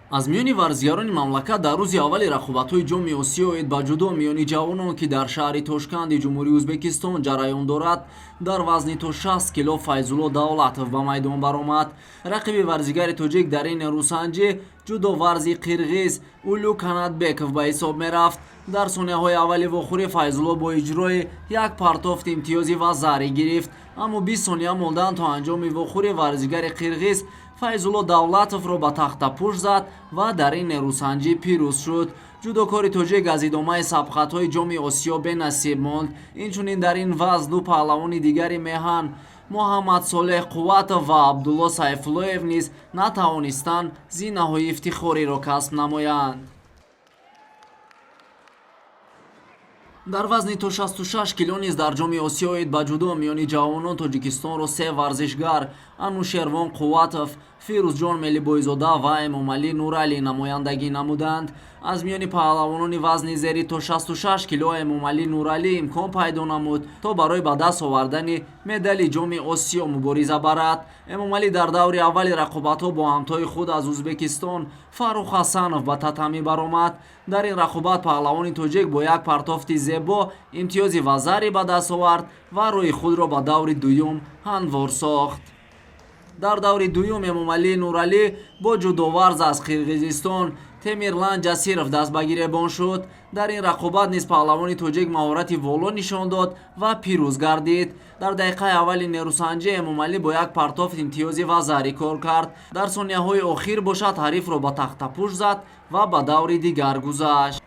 аз миёни варзигарони мамлакат дар рӯзи аввали рақобатҳои ҷоми осиё эдбаҷудо миёни ҷавонон ки дар шаҳри тошканди ҷумҳурии ӯзбекистон ҷараён дорад, дар вазни то 60 кило Файзулло Давлатов ба майдон баромад. рақиби варзигари тоҷик дар ин нерӯсанҷӣ ҷудоварзи қирғиз Улю Канатбеков ба ҳисоб мерафт. дар сонияҳои аввали вохӯрӣ Файзулло бо иҷрои як партофт имтиёзи вазарӣ гирифт, аммо 20 сония монданд то анҷоми вохӯрӣ варзигари қирғиз Файзулло Давлатовро ба тахтапӯш зад ва дар ин нерӯсанҷӣ пирӯз шуд. ҷудокори тоҷик аз идомаи сабқатҳои ҷоми осиё бенасиб монд. инчунин дар ин вазн ду паҳлавони дигари меҳан Муҳаммад Солеҳ Қувватов ва Абдулло Сайфуллоев низ натавонистанд зинаҳои ифтихориро касб намоянд. дар вазни то 66 кило низ дар ҷоми осиё эдбаҷудо миёни ҷавонон Тоҷикистонро се варзишгар Анушервон Қувватов, Фирӯзҷон Мелибойзода ва Эмомалӣ Нуралӣ намояндагӣ намуданд. аз миёни паҳлавонони вазни зери то 66 кило Эмомалӣ Нуралӣ имкон пайдо намуд то барои ба даст овардани медали ҷоми осиё мубориза барад. Эмомалӣ дар даври аввали рақобатҳо бо ҳамтои худ аз Ӯзбекистон Фаррух Ҳасанов ба татамӣ баромад. дар ин рақобат паҳлавони тоҷик бо як партофти зебо имтиёзи вазарӣ ба даст овард ва рӯи худро ба даври дуюм ҳамвор сохт. дар даври дуюм Эмомалӣ Нуралӣ бо ҷудоварз аз Қирғизистон Темирлан Ҷасиров даст ба гиребон шуд. дар ин рақобат низ паҳлавони тоҷик маҳорати воло нишон дод ва пирӯз гардид. дар дақиқаи аввали нерӯсанҷӣ Эмомалӣ бо як партофт имтиёзи вазарӣ кор кард. дар сонияҳои охир бошад ҳарифро ба тахтапӯш зад ва ба даври дигар гузашт.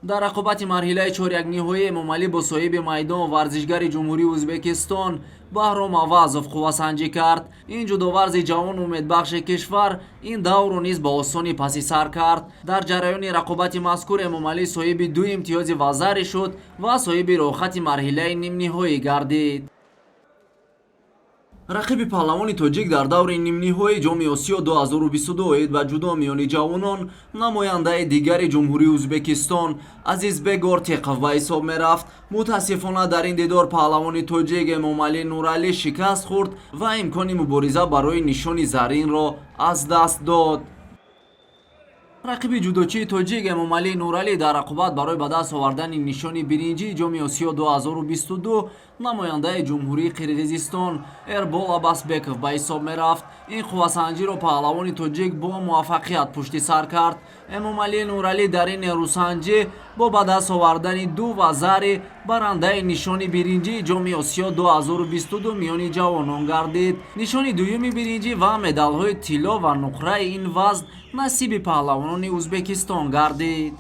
дар рақобати марҳилаи чорякниҳоӣ Эмомалӣ бо соҳиби майдон варзишгари ҷумҳурии Ӯзбекистон Баҳром Авазов қуввасанҷӣ кард. ин ҷудоварзи ҷавону умедбахши кишвар ин даврро низ ба осонӣ паси сар кард. дар ҷараёни рақобати мазкур Эмомалӣ соҳиби ду имтиёзи вазарӣ шуд ва соҳиби роҳхати марҳилаи нимниҳоӣ гардид. рақиби паҳлавони тоҷик дар даври нимниҳои ҷоми осиё 2022 эдбаҷудо миёни ҷавонон намояндаи дигари ҷумҳурии Ӯзбекистон Азизбек Ортиқов ба ҳисоб мерафт. мутаассифона дар ин дидор паҳлавони тоҷик Эмомалӣ Нуралӣ шикаст хӯрд ва имкони мубориза барои нишони заринро аз даст дод. рақиби ҷудочии тоҷик Эмомалӣ Нуралӣ дар рақобат барои ба даст овардани нишони биринҷии ҷоми осиё 2022 намояндаи ҷумҳурии Қирғизистон Эрбол Абасбеков ба ҳисоб мерафт. ин қуввасанҷиро паҳлавони тоҷик бо муваффақият пушти сар кард. Эмомалӣ Нуралӣ дар ин нерӯсанҷӣ бо ба даст овардани ду вазари барандаи нишони биринҷии ҷоми осиё 2022 миёни ҷавонон гардид. нишони дуюми биринҷӣ ва медалҳои тилло ва нуқраи ин вазн насиби паҳлавонони Ӯзбекистон гардид.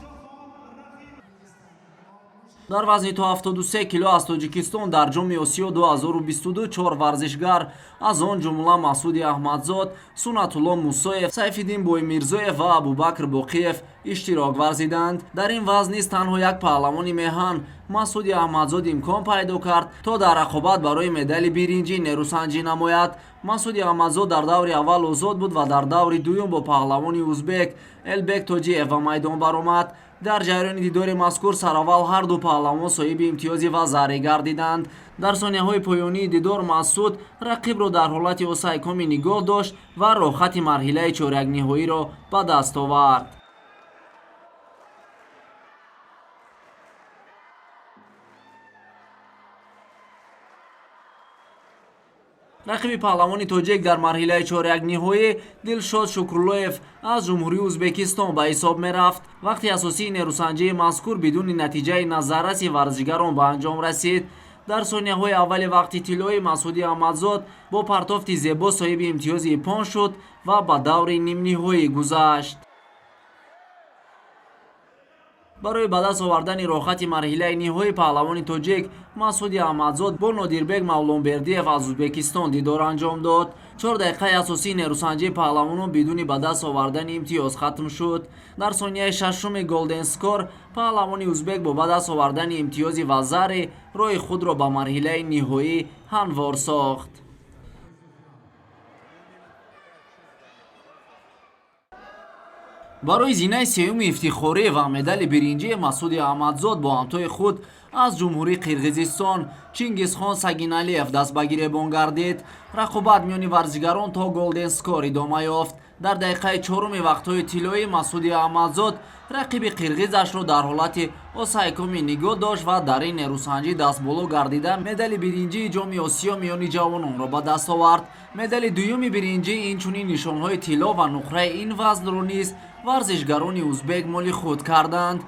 дар вазни то 73 кило аз Тоҷикистон дар ҷоми осиё 2022 4 варзишгар аз он ҷумла Масъуди Аҳмадзод, Сунатулло Мусоев, Сайфиддин Боймирзоев ва Абубакр Боқиев иштирок варзиданд. дар ин вазн низ танҳо як паҳлавони меҳан Масъуди Аҳмадзод имкон пайдо кард то дар рақобат барои медали биринҷӣ нерӯсанҷӣ намояд. Масъуди Аҳмадзод дар даври аввал озод буд ва дар даври дуюм бо паҳлавони узбек Элбек Тоҷиев ба майдон баромад. дар ҷараёни дидори мазкур сараввал ҳарду паҳлавон соҳиби имтиёзи вазарӣ гардиданд. дар сонияҳои поёнии дидор Масъуд рақибро дар ҳолати осайкомӣ нигоҳ дошт ва роҳхати марҳилаи чорякниҳоиро ба даст овард. рақиби паҳлавони тоҷик дар марҳилаи чорякниҳоӣ Дилшод Шукруллоев аз ҷумҳурии Ӯзбекистон ба ҳисоб мерафт. вақти асосии нерӯсанҷии мазкур бидуни натиҷаи назарраси варзишгарон ба анҷом расид. дар сонияҳои аввали вақти тиллоӣ Масъуди Аҳмадзод бо партофти зебо соҳиби имтиёзи иппон шуд ва ба даври нимниҳоӣ гузашт. барои ба даст овардани роҳхати марҳилаи ниҳоӣ паҳлавони тоҷик Масъуди Аҳмадзод бо Нодирбек Мавлонбердиев аз Ӯзбекистон дидор анҷом дод. 4 дақиқаи асосии нерӯсанҷии паҳлавонон бидуни ба даст овардани имтиёз хатм шуд. дар сонияи шашуми Голден Скор паҳлавони узбек бо ба даст овардани имтиёзи вазарӣ роҳи худро ба марҳилаи ниҳоӣ ҳамвор сохт. барои зинаи сеюми ифтихорӣ ва медали биринҷии Масуди Аҳмадзод бо ҳамтои худ аз ҷумҳурии Қирғизистон Чингизхон Сагиналиев дастбагири бон гардид. Рақобат миёни варзишгарон то голден скор идома ёфт. дар дақиқаи чоруми вақтҳои тиллои Масуди Аҳмадзод рақиби қирғизашро дар ҳолати осайкоми нигоҳ дошт ва дар ин нерӯсанҷӣ дастболо гардида медали биринҷии ҷоми Осиё миёни ҷавононро ба даст овард. медали дуюми биринҷӣ инчунин нишонҳои тилло ва нуқраи ин вазнро низ варзишгарони узбек моли худ карданд.